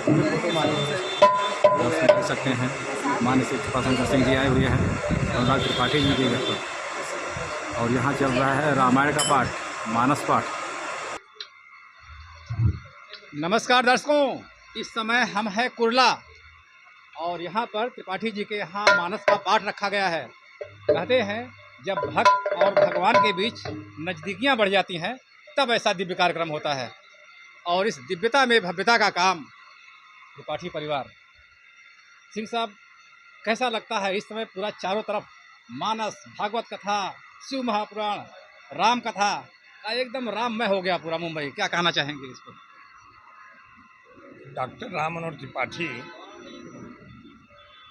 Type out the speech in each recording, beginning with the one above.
देख सकते हैं माननीय श्री कृपाशंकर सिंह जी आए हुए हैं अनुराग त्रिपाठी जी के घर पर, और यहाँ चल रहा है रामायण का पाठ, मानस पाठ। नमस्कार दर्शकों, इस समय हम हैं कुरला और यहाँ पर त्रिपाठी जी के यहाँ मानस का पाठ रखा गया है। कहते हैं जब भक्त और भगवान के बीच नज़दीकियाँ बढ़ जाती हैं तब ऐसा दिव्य कार्यक्रम होता है, और इस दिव्यता में भव्यता का काम त्रिपाठी परिवार। सिंह साहब, कैसा लगता है इस समय पूरा चारों तरफ मानस, भागवत कथा, शिव महापुराण, राम कथा का एकदम राममय हो गया पूरा मुंबई। क्या कहना चाहेंगे इस पर? डॉक्टर राम मनोहर त्रिपाठी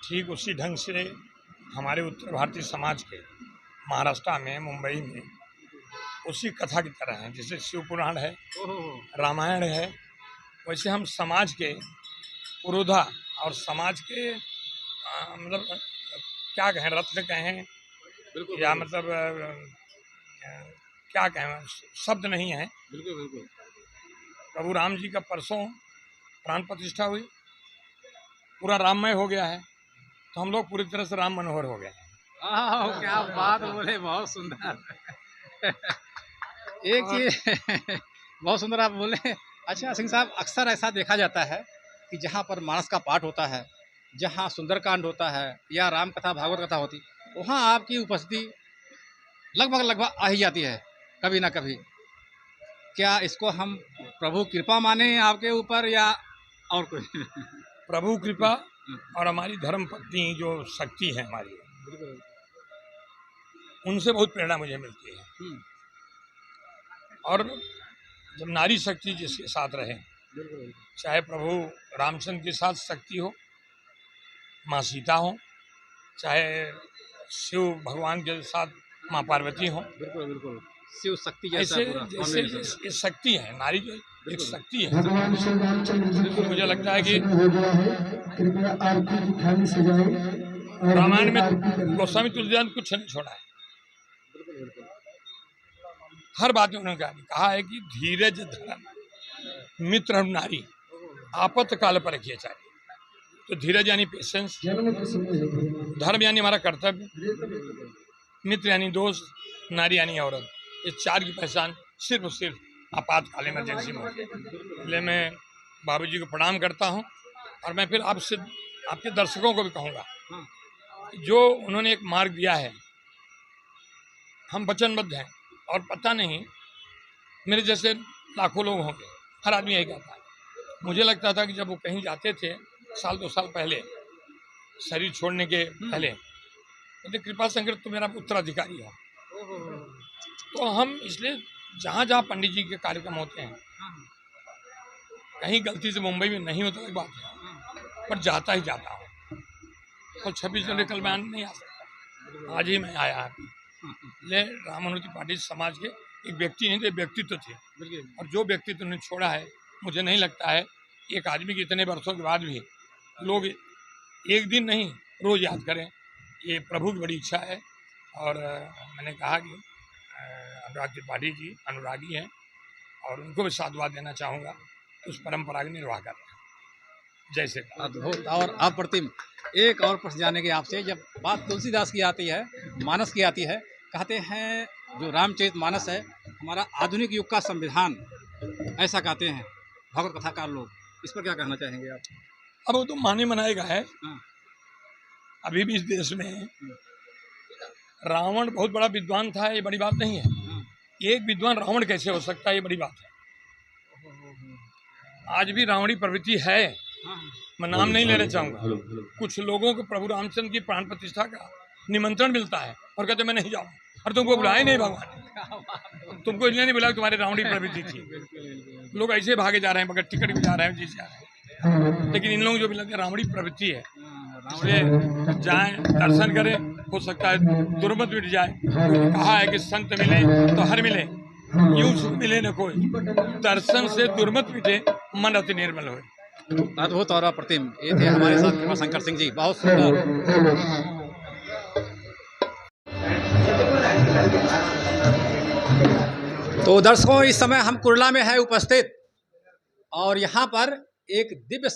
ठीक उसी ढंग से हमारे उत्तर भारतीय समाज के महाराष्ट्र में, मुंबई में उसी कथा की तरह हैं। जैसे शिव पुराण है, रामायण है, वैसे हम समाज के पुरोधा और समाज के मतलब क्या कहें, रत्न कहें या मतलब क्या कहें, शब्द नहीं है। बिल्कुल। प्रभु राम जी का परसों प्राण प्रतिष्ठा हुई, पूरा राममय हो गया है, तो हम लोग पूरी तरह से राम मनोहर हो गए हैं। क्या बात बोले, बहुत सुंदर। एक चीज बहुत सुंदर आप बोले। अच्छा सिंह साहब, अक्सर ऐसा देखा जाता है कि जहाँ पर मानस का पाठ होता है, जहाँ सुंदरकांड होता है या राम कथा, भागवत कथा होती, वहाँ आपकी उपस्थिति लगभग आ ही जाती है कभी ना कभी। क्या इसको हम प्रभु कृपा माने आपके ऊपर या और कोई? प्रभु कृपा और हमारी धर्म पत्नी जो शक्ति है हमारी, उनसे बहुत प्रेरणा मुझे मिलती है। और जब नारी शक्ति जिसके साथ रहे, चाहे प्रभु रामचंद्र के साथ शक्ति हो, माँ सीता हो, चाहे शिव भगवान के साथ माँ पार्वती हो, बिल्कुल शिव शक्ति जैसे ये शक्ति है, नारी जो एक शक्ति है। बिल्कुल मुझे लगता है कि रामायण में गोस्वामी तुलसीदास ने कुछ नहीं छोड़ा है। हर बात में उन्होंने कहा है कि धीरज धर्म मित्र नारी आपत काल पर रखिए चाहिए। तो धीरज यानी पेशेंस, धर्म यानी हमारा कर्तव्य, मित्र यानी दोस्त, नारी यानी औरत। ये चार की पहचान सिर्फ आपातकाल इमरजेंसी में होती है। इसलिए मैं बाबूजी को प्रणाम करता हूँ, और मैं फिर आपसे, आपके दर्शकों को भी कहूँगा, जो उन्होंने एक मार्ग दिया है, हम वचनबद्ध हैं। और पता नहीं मेरे जैसे लाखों लोग होंगे, हर आदमी यही कहता है। मुझे लगता था कि जब वो कहीं जाते थे साल 2 साल पहले, शरीर छोड़ने के पहले, तो कृपा शंकर तो मेरा उत्तराधिकारी हो। तो हम इसलिए जहाँ जहाँ पंडित जी के कार्यक्रम होते हैं, कहीं गलती से मुंबई में नहीं होता एक बात है, पर जाता ही जाता हूँ। तो 26 जनवरी कल मैं नहीं आ सकता, आज ही मैं आया है। ले राम मनोहर त्रिपाठी समाज के एक व्यक्ति नहीं थे, व्यक्तित्व थे। और जो व्यक्तित्व उन्होंने छोड़ा है, मुझे नहीं लगता है एक आदमी के इतने वर्षों के बाद भी लोग एक दिन नहीं रोज याद करें। ये प्रभु की बड़ी इच्छा है। और मैंने कहा कि अनुराग त्रिपाठी जी अनुरागी हैं, और उनको भी साधुवाद देना चाहूँगा, उस परंपरा का निर्वाह कर रहे हैं। जैसे अद्भुत और अप्रतिम। एक और प्रश्न जाने की आपसे, जब बात तुलसीदास की आती है, मानस की आती है, कहते हैं जो रामचरित मानस है हमारा आधुनिक युग का संविधान, ऐसा कहते हैं भगवत कथाकार लोग। इस पर क्या कहना चाहेंगे आप? अब वो तो माने मनाएगा है। अभी भी इस देश में रावण बहुत बड़ा विद्वान था, ये बड़ी बात नहीं है। एक विद्वान रावण कैसे हो सकता है, ये बड़ी बात है। आज भी रावणी प्रवृत्ति है। मैं नाम नहीं लेना चाहूँगा। कुछ लोगों को प्रभु रामचंद्र की प्राण प्रतिष्ठा का निमंत्रण मिलता है और कहते मैं नहीं जाऊँ, और तुमको बुलाए नहीं भगवान, तुमको इसलिए नहीं बुलाया, तुम्हारी रावणी प्रवृत्ति थी। लोग ऐसे भागे जा रहे हैं, बगैर टिकट भी जा रहे हैं, जीत जा रहे हैं। लेकिन इन लोगों जो भी रावणी प्रवृत्ति है, इसलिए जाएं, दर्शन करें, हो सकता है दुर्मत मिट जाए। कहा है कि संत मिले तो हर मिले, यूं सुख मिले न कोई, दर्शन से दुर्मत मिटे, मन अति निर्मल होए। अद्भुत और अप्रतिम। ये थे हमारे साथ कृपा शंकर सिंह जी, बहुत सुंदर। तो दर्शकों, इस समय हम कुरला में है उपस्थित, और यहाँ पर एक दिव्य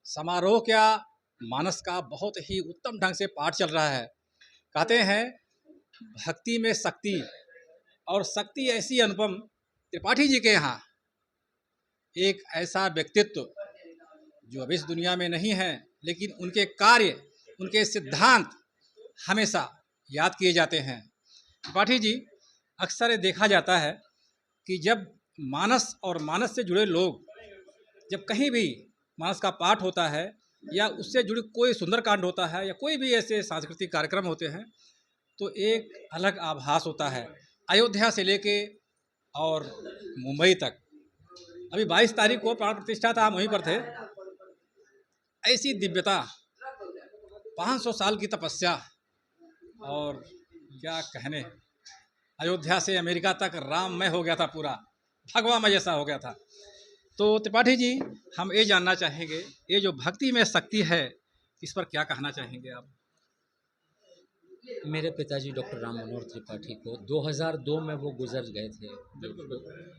समारोह क्या, मानस का बहुत ही उत्तम ढंग से पाठ चल रहा है। कहते हैं भक्ति में शक्ति, और शक्ति ऐसी अनुपम। त्रिपाठी जी के यहाँ एक ऐसा व्यक्तित्व जो अब इस दुनिया में नहीं है, लेकिन उनके कार्य, उनके सिद्धांत हमेशा याद किए जाते हैं। त्रिपाठी जी अक्सर देखा जाता है कि जब मानस और मानस से जुड़े लोग, जब कहीं भी मानस का पाठ होता है या उससे जुड़ी कोई सुंदरकांड होता है या कोई भी ऐसे सांस्कृतिक कार्यक्रम होते हैं, तो एक अलग आभास होता है। अयोध्या से लेके और मुंबई तक, अभी 22 तारीख को प्राण प्रतिष्ठा था, हम वहीं पर थे। ऐसी दिव्यता, 500 साल की तपस्या, और क्या कहने, अयोध्या से अमेरिका तक राममय हो गया था, पूरा भगवामय जैसा हो गया था। तो त्रिपाठी जी, हम ये जानना चाहेंगे, ये जो भक्ति में शक्ति है, इस पर क्या कहना चाहेंगे आप? मेरे पिताजी डॉक्टर राम मनोहर त्रिपाठी को 2002 में वो गुजर गए थे।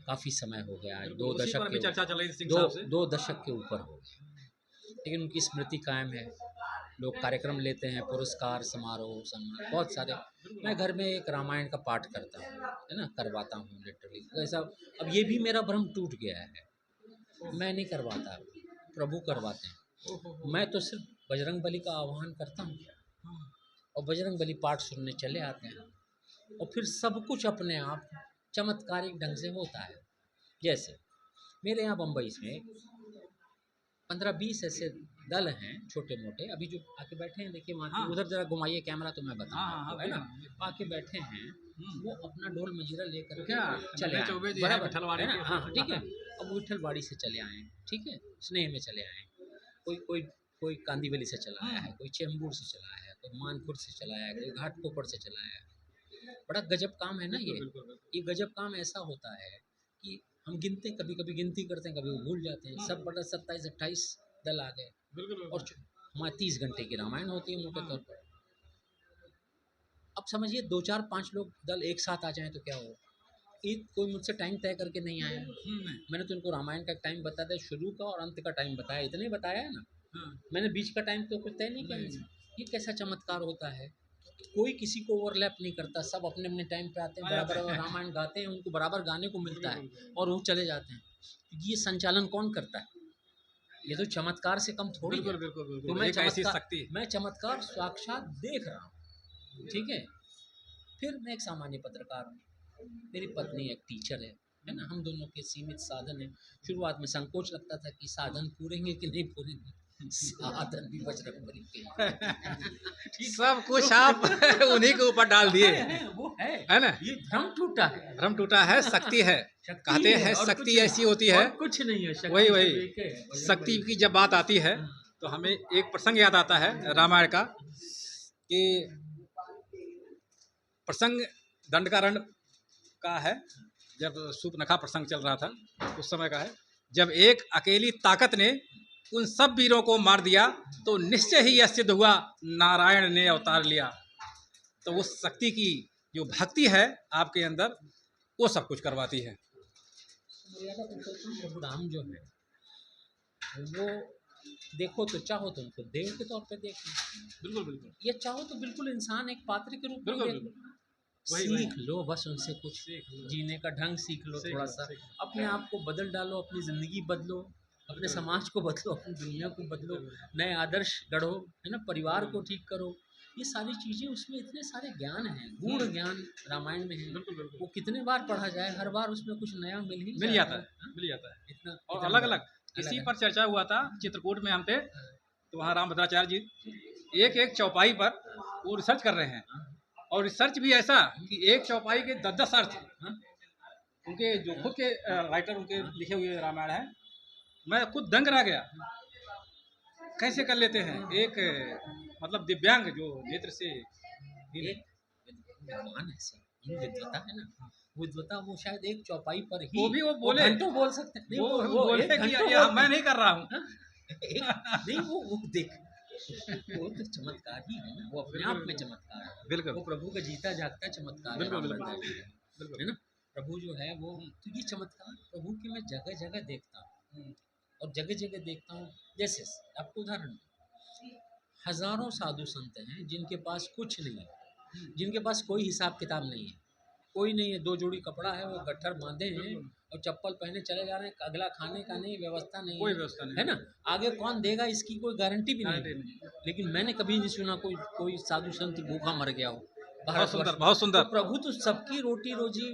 काफ़ी समय हो गया, आज दो उसी दशक पर के भी चर्चा चल रही थी सिंह साहब से। दो दशक के ऊपर हो गए, लेकिन उनकी स्मृति कायम है। लोग कार्यक्रम लेते हैं, पुरस्कार समारोह सम्मान बहुत सारे। मैं घर में एक रामायण का पाठ करता हूँ, है ना, करवाता हूँ लिटरली। ऐसा अब ये भी मेरा भ्रम टूट गया है, मैं नहीं करवाता, प्रभु करवाते हैं। मैं तो सिर्फ बजरंग बली का आह्वान करता हूँ और बजरंग बली पाठ सुनने चले आते हैं, और फिर सब कुछ अपने आप चमत्कारिक ढंग से होता है। जैसे मेरे यहाँ बम्बई में 15-20 ऐसे दल हैं छोटे मोटे, अभी जो आके बैठे हैं, देखिए वहाँ हाँ। उधर जरा घुमाइए कैमरा तो मैं बताऊँ हाँ, आपको, हाँ, है ना। हाँ। आके बैठे हैं, वो अपना ढोल मजीरा लेकर तो क्या चले नन्हे आए, चौबे जी हैं, बराबर, विठलवाड़ी है ना, के। हाँ ठीक है। अब विठलवाड़ी से चले आए, ठीक है, स्नेह में चले आए, कोई कोई कोई कांदीवली से चला आया है, कोई चेंबूर से चला आया है, कोई मानपुर से चला आया है, कोई घाटकोपर से चला आया है। बड़ा गजब काम है ना ये गजब काम ऐसा होता है कि हम गिनते, कभी कभी गिनती करते हैं, कभी वो भूल जाते हैं। सब बड़ा 27-28 दल आ गए, और हमारे 30 घंटे की रामायण होती है मोटे तौर पर। अब समझिए 2-4-5 लोग दल एक साथ आ जाएं तो क्या हो। एक कोई मुझसे टाइम तय करके नहीं आया, मैंने तो उनको रामायण का टाइम बता दिया, शुरू का और अंत का टाइम बताया, इतने बताया है ना। मैंने बीच का टाइम तो कुछ तय नहीं किया। ये कैसा चमत्कार होता है, कोई किसी को ओवरलैप नहीं करता, सब अपने अपने टाइम पे आते हैं, बराबर रामायण गाते हैं, उनको बराबर गाने को मिलता है और वो चले जाते हैं। ये संचालन कौन करता है? ये तो चमत्कार से कम थोड़ी है। तो मैं चमत्कार साक्षात देख रहा हूँ, ठीक है। फिर मैं एक सामान्य पत्रकार हूँ, मेरी पत्नी एक टीचर है ना, हम दोनों के सीमित साधन है। शुरुआत में संकोच लगता था कि साधन पूरेंगे कि नहीं पूरेंगे, साधन भी बजरंग बली के सब कुछ आप उन्हीं के ऊपर डाल दिए, वो है ना। ये भ्रम टूटा है, शक्ति है। कहते हैं शक्ति ऐसी होती है, कुछ नहीं है। वही शक्ति की जब बात आती है तो हमें एक प्रसंग याद आता है रामायण का, कि प्रसंग दंडकारण्य का है। जब सूर्पनखा प्रसंग चल रहा था उस समय का है, जब एक अकेली ताकत ने उन सब वीरों को मार दिया तो निश्चय ही यह सिद्ध हुआ नारायण ने अवतार लिया। तो उस शक्ति की जो भक्ति है आपके अंदर, वो सब कुछ करवाती है। प्रभु राम जो है वो देखो तो चाहो तो उनको देव के तौर पे देखो, बिल्कुल ये चाहो तो बिल्कुल इंसान एक पात्र के रूप में देखो। सीख लो बस उनसे, कुछ जीने का ढंग सीख लो, थोड़ा सा अपने आप को बदल डालो, अपनी ज़िंदगी बदलो, अपने समाज को बदलो, अपनी दुनिया को बदलो, नए आदर्श गढ़ो, है ना, परिवार को ठीक करो। ये सारी चीज़ें उसमें इतने सारे ज्ञान हैं, गूढ़ ज्ञान रामायण में है। वो कितने बार पढ़ा जाए, हर बार उसमें कुछ नया मिल जाता है इतना। और अलग अलग इसी पर चर्चा हुआ था चित्रकूट में, हम थे तो वहाँ रामभद्राचार्य जी एक चौपाई पर वो रिसर्च कर रहे हैं, और रिसर्च भी ऐसा कि एक चौपाई के 10-10 अर्थ उनके, जो खुद के राइटर उनके लिखे हुए रामायण है। मैं खुद दंग रह गया, कैसे कर लेते हैं एक मतलब दिव्यांग जो नेत्र से विद्वान ऐसे विद्वता है ना, विद्वता वो शायद एक चौपाई पर ही वो भी वो बोले, घंटों बोल सकते हैं। वो बोले कि ये मैं नहीं कर रहा हूँ। नहीं वो देख, वो तो चमत्कार ही है ना, वो अपने आप में चमत्कार है। बिल्कुल, वो प्रभु का जीता जागता चमत्कार है ना। प्रभु जो है वो, तो ये चमत्कार प्रभु की मैं जगह जगह देखता हूँ। और जगह जगह देखता हूँ, जैसे आपको उदाहरण दूं, हजारों साधु संत हैं जिनके पास कुछ नहीं है, जिनके पास कोई हिसाब किताब नहीं है, कोई नहीं है, 2 जोड़ी कपड़ा है, वो गट्ठर बांधे हैं और चप्पल पहने चले जा रहे हैं, अगला खाने का नहीं, व्यवस्था नहीं कोई है, व्यवस्था नहीं है ना, आगे कौन देगा इसकी कोई गारंटी भी नहीं है। लेकिन मैंने कभी नहीं सुना कोई साधु संत भूखा मर गया हो बहुत भारतवर्ष सुंदर, में। बहुत सुंदर। तो प्रभु तो सबकी रोटी रोजी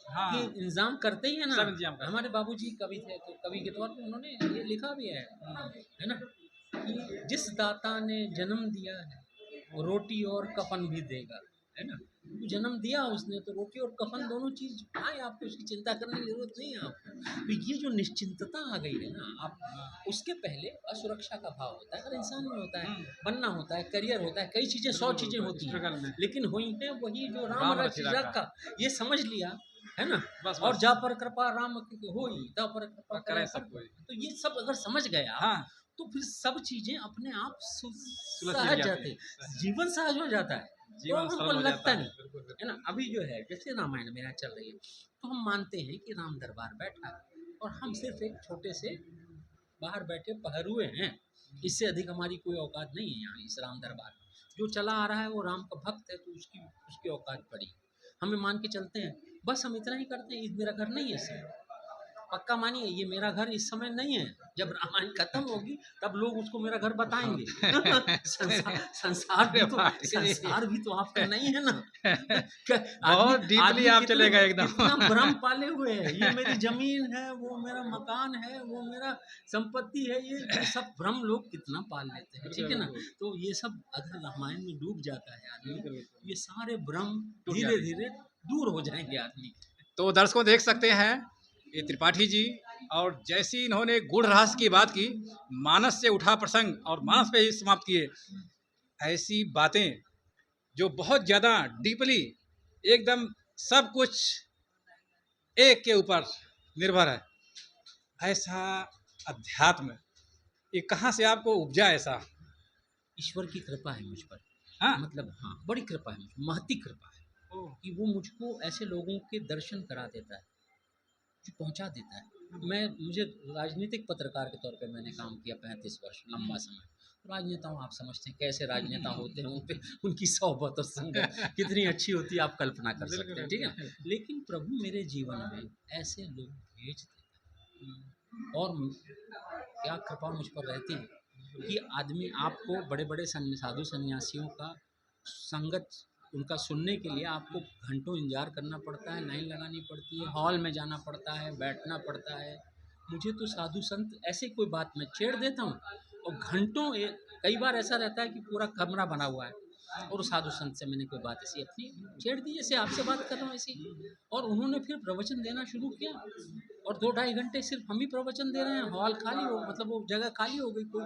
हाँ, के इंतजाम करते ही है ना। सब इंतजाम करते हैं। हमारे बाबूजी कवि थे, तो कवि के तौर पे उन्होंने ये लिखा भी है ना, कि जिस दाता ने जन्म दिया है वो रोटी और कफन भी देगा, है ना। तो जन्म दिया उसने तो रोटी और कफन दोनों चीज आए, आपको उसकी चिंता करने की जरूरत नहीं है आपको। तो ये जो निश्चिंतता आ गई है ना, आप उसके पहले असुरक्षा का भाव होता है, अगर इंसान में होता है, बनना होता है, करियर होता है, कई चीजें 100 चीजें होती स्ट्रगल में। हैं, लेकिन हुई है वही जो राम राम रचि रखा, ये समझ लिया, है ना। बस और बस। जा पर कृपा राम की होई, ता पर कृपा करे करे सब सब कोई। तो ये सब अगर समझ गया हाँ, तो फिर सब चीजें अपने आप सुलझ सहज जाती जाते, हैं। जीवन सहज हो जाता है, जीवन तो सरल हमको हो लगता जाता है। नहीं, बिल्कुल, बिल्कुल। है ना। अभी जो है जैसे रामायण में चल रही है, तो हम मानते हैं कि राम दरबार बैठा है और हम सिर्फ एक छोटे से बाहर बैठे पहरुए हैं, इससे अधिक हमारी कोई औकात नहीं है यहाँ इस राम दरबार में। जो चला आ रहा है वो राम का भक्त है, तो उसकी औकात पड़ी, हमें मान के चलते हैं, बस हम इतना ही करते हैं। मेरा घर नहीं है इस समय, पक्का मानिए ये मेरा घर इस समय नहीं है, जब रामायण खत्म होगी तब लोग उसको मेरा घर बताएंगे। संसार भी तो आपका नहीं है ना। बहुत डीपली आप चले गए एकदम। कितना भ्रम पाले हुए हैं, ये मेरी जमीन है, वो मेरा मकान है, वो मेरा संपत्ति है, ये सब भ्रम लोग कितना पाल लेते हैं, ठीक है ना। तो ये सब अगर रामायण में डूब जाता है आदमी, ये सारे भ्रम धीरे धीरे दूर हो जाएंगे आदमी। तो दर्शकों देख सकते हैं ये त्रिपाठी जी, और जैसी इन्होंने गुड़ रस की बात की, मानस से उठा प्रसंग और मानस पे ही समाप्त किए, ऐसी बातें जो बहुत ज़्यादा डीपली एकदम सब कुछ एक के ऊपर निर्भर है, ऐसा अध्यात्म ये कहाँ से आपको उपजा ऐसा? ईश्वर की कृपा है मुझ पर, हाँ, मतलब हाँ, बड़ी कृपा है, मुझ महती कृपा है कि वो मुझको ऐसे लोगों के दर्शन करा देता है, जो पहुंचा देता है। मुझे राजनीतिक पत्रकार के तौर पे मैंने काम किया 35 वर्ष, लंबा समय। राजनेताओं आप समझते हैं कैसे राजनेता होते हैं, उनपे उनकी सोहबत और संगत कितनी अच्छी होती है, आप कल्पना कर सकते हैं, ठीक है। लेकिन प्रभु मेरे जीवन में ऐसे लोग भेज देते हैं और क्या कृपा मुझ पर रहती है कि आदमी आपको बड़े बड़े साधु सन्यासियों का संगत उनका सुनने के लिए आपको घंटों इंतजार करना पड़ता है, लाइन लगानी पड़ती है, हॉल में जाना पड़ता है, बैठना पड़ता है। मुझे तो साधु संत ऐसे कोई बात मैं छेड़ देता हूँ और घंटों कई बार ऐसा रहता है कि पूरा कमरा बना हुआ है और साधु संत से मैंने कोई बात ऐसी अपनी छेड़ दी, जैसे आपसे बात कर रहा हूँ ऐसी, और उन्होंने फिर प्रवचन देना शुरू किया और 2-2.5 घंटे सिर्फ हम ही प्रवचन दे रहे हैं, हॉल खाली हो, मतलब वो जगह खाली हो गई, कोई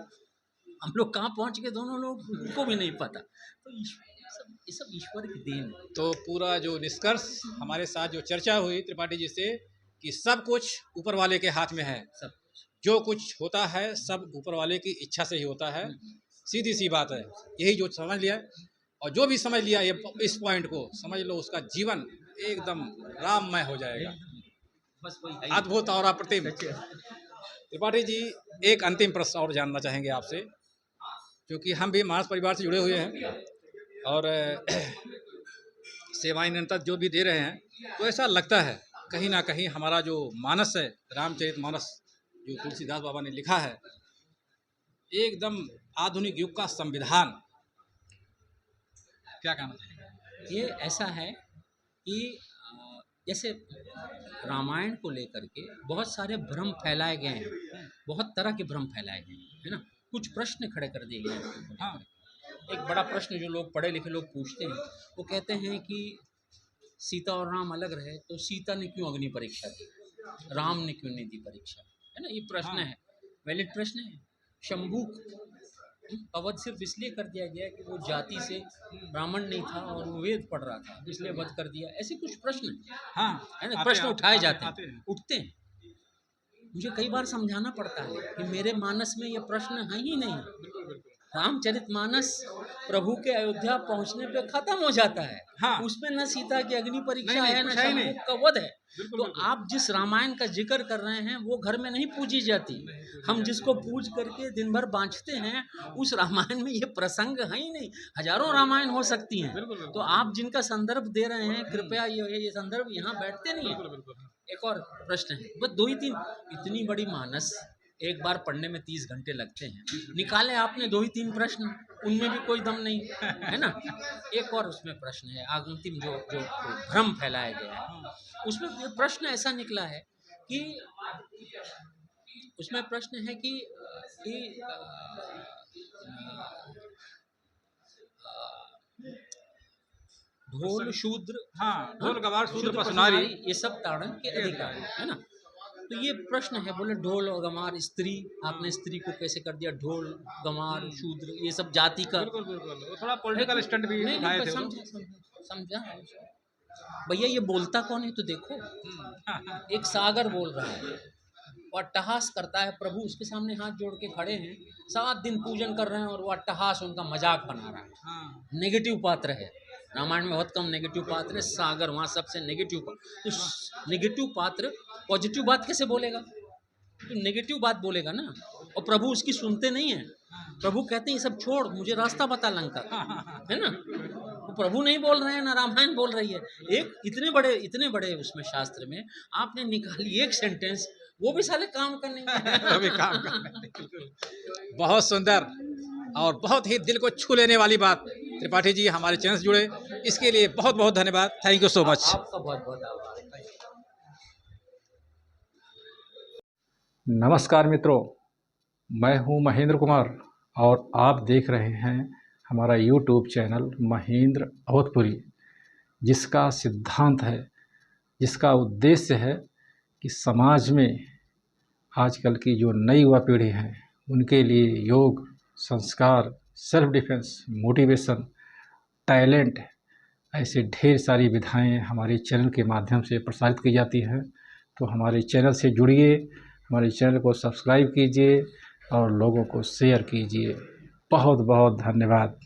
हम लोग कहाँ पहुँच गए दोनों लोग उनको भी नहीं पता। तो ये सब ईश्वर की देन है। तो पूरा जो निष्कर्ष हमारे साथ जो चर्चा हुई त्रिपाठी जी से कि सब कुछ ऊपर वाले के हाथ में है, सब जो कुछ होता है सब ऊपर वाले की इच्छा से ही होता है, सीधी सी बात है। यही जो समझ लिया और जो भी समझ लिया ये इस पॉइंट को समझ लो, उसका जीवन एकदम राममय हो जाएगा, बस वही अद्भुत और अप्रतिम। त्रिपाठी जी एक अंतिम प्रश्न और जानना चाहेंगे आपसे, क्योंकि हम भी मानस परिवार से जुड़े हुए हैं और सेवाएं निरंतर जो भी दे रहे हैं, तो ऐसा लगता है कहीं ना कहीं हमारा जो मानस है, रामचरितमानस जो तुलसीदास बाबा ने लिखा है, एकदम आधुनिक युग का संविधान। क्या कहना चाहिए? ये ऐसा है कि जैसे रामायण को लेकर के बहुत सारे भ्रम फैलाए गए हैं, बहुत तरह के भ्रम फैलाए गए हैं, है ना। कुछ प्रश्न खड़े कर दिए गए हैं। हाँ, एक बड़ा प्रश्न जो लोग पढ़े लिखे लोग पूछते हैं, वो कहते हैं कि सीता और राम अलग रहे तो सीता ने क्यों अग्नि परीक्षा दी, राम ने क्यों नहीं दी परीक्षा, है ना। ये प्रश्न है, वैलिड प्रश्न है। शंभू का वध सिर्फ इसलिए कर दिया गया कि वो जाति से ब्राह्मण नहीं था और वो वेद पढ़ रहा था, इसलिए वध कर दिया। ऐसे कुछ प्रश्न है ना, प्रश्न उठाए जाते हैं, उठते हैं। मुझे कई बार समझाना पड़ता है कि मेरे मानस में ये प्रश्न है ही नहीं, रामचरितमानस प्रभु के अयोध्या पहुंचने पे खत्म हो जाता है। हाँ। उसमें न सीता की अग्नि परीक्षा नहीं, है, न कुछ है ही नहीं। शंभू का वध है। बिल्कुल, तो बिल्कुल। आप जिस रामायण का जिक्र कर रहे हैं वो घर में नहीं पूजी जाती। हम जिसको पूज करके दिन भर बांचते हैं उस रामायण में ये प्रसंग है ही नहीं। हजारों रामायण हो सकती हैं। बिल्कुल, बिल्कुल। तो आप जिनका संदर्भ दे रहे हैं कृपया ये संदर्भ यहाँ बैठते नहीं है। बिल्कुल, बिल्कुल। एक और प्रश्न है, बस 2 ही 3, इतनी बड़ी मानस एक बार पढ़ने में 30 घंटे लगते हैं, निकाले आपने 2 ही 3 प्रश्न, उनमें भी कोई दम नहीं है ना। एक और उसमें प्रश्न है, अंतिम जो जो भ्रम फैलाया गया है उसमें ये प्रश्न ऐसा निकला है कि उसमें प्रश्न है कि ढोल शूद्र, हाँ, ढोल गवार शूद्र पसनारी। ये सब ताड़न के अधिकारी है ना। तो ये प्रश्न है, बोले ढोल और गमार स्त्री, आपने स्त्री को कैसे कर दिया ढोल गमार शूद्र, ये सब जाति का। बिल्कुल, बिल्कुल। वो थोड़ा पॉलिटिकल स्टंट भी नहीं उठाए नहीं, थे वो। समझा भैया, ये बोलता कौन है तो देखो। एक सागर बोल रहा है वो अट्टहास करता है, प्रभु उसके सामने हाथ जोड़ के खड़े हैं, 7 दिन पूजन कर रहे हैं और वो अट्टहास उनका मजाक बना रहा है। हाँ। नेगेटिव पात्र है, रामायण में बहुत कम नेगेटिव पात्र है, सागर वहाँ सबसे नेगेटिव पात्र। तो नेगेटिव पात्र पॉजिटिव बात कैसे बोलेगा? तो नेगेटिव बात बोलेगा ना। और प्रभु उसकी सुनते नहीं है। प्रभु कहते हैं ये सब छोड़, मुझे रास्ता बता लंका का, है ना। तो प्रभु नहीं बोल रहे हैं ना रामायण बोल रही है। एक इतने बड़े उसमें शास्त्र में आपने निकाली एक सेंटेंस, वो भी साले काम करने अभी काम कर रहे हैं। बहुत सुंदर और बहुत ही दिल को छू लेने वाली बात। त्रिपाठी जी हमारे चैनल से जुड़े, इसके लिए बहुत बहुत धन्यवाद। Thank you so much. आपका बहुत बहुत आभार। नमस्कार मित्रों, मैं हूं महेंद्र कुमार और आप देख रहे हैं हमारा यूट्यूब चैनल महेंद्र अवधपुरी, जिसका सिद्धांत है, जिसका उद्देश्य है कि समाज में आजकल की जो नई युवा पीढ़ी है उनके लिए योग, संस्कार, सेल्फ डिफेंस, मोटिवेशन, टैलेंट, ऐसे ढेर सारी विधाएं हमारे चैनल के माध्यम से प्रसारित की जाती हैं। तो हमारे चैनल से जुड़िए, हमारे चैनल को सब्सक्राइब कीजिए और लोगों को शेयर कीजिए। बहुत बहुत धन्यवाद।